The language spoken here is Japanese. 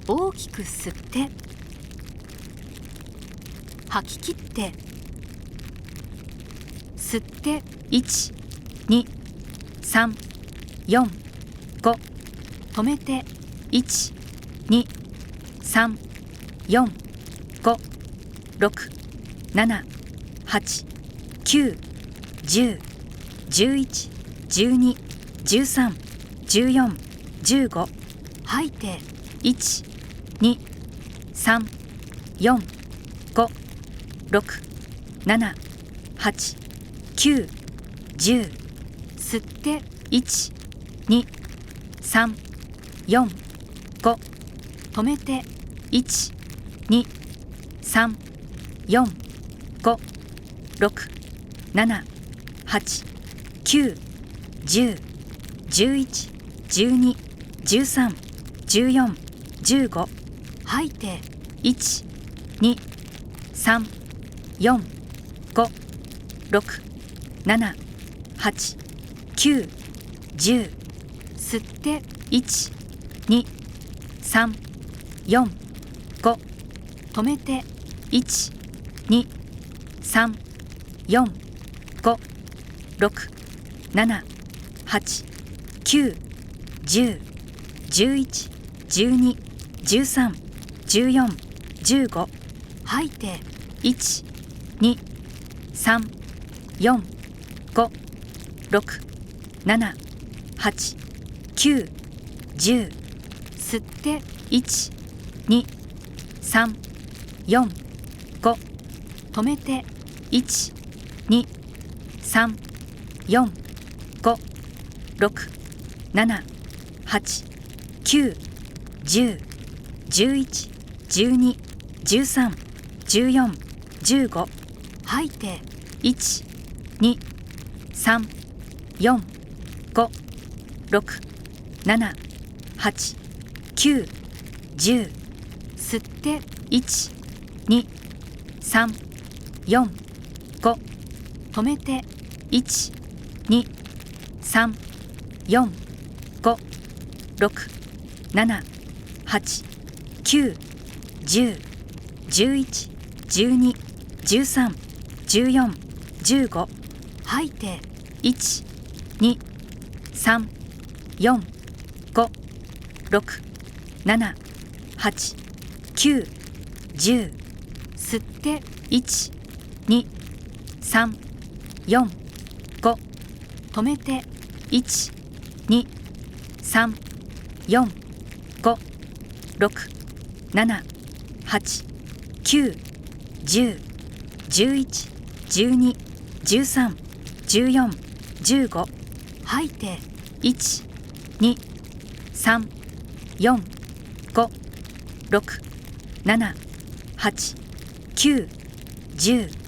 大きく吸って吐き切って吸って1、2、3、4、5止めて1、2、3、4、5、6、7、8、9、10、11、12、13、14、15吐いて1、2、3、4、5、6、7、8、9、10吸って1、2、3、4、5止めて1、2、3、4、5、6、7、8、9、10、11、12、13、14、15吐いて1、2、3、4、5、6、7、8、9、10吸って1、2、3、4、5止めて1、2、3、4、5、6、7、8、9、10、11、12、13、14、15吐いて1、2、3、4、5、6、7、8、9、10吸って1、2、3、4、5止めて1、2、3、4、5、6、7、8、9、10、11、12、13、14、15吐いて1、2、3、4、5、6、7、8、9、10吸って1、2、3、4、5止めて1、2、3、4、5、6、7、8、9、10、11、12、13、14、15吐いて1、2、3、4、5、6、7、8、9、10吸って1、2、3、4、5止めて1、2、3、4、5、6、7、8、9、10、11、12、13、14、15吐いて1、2、3、4、5、6、7、8、9、10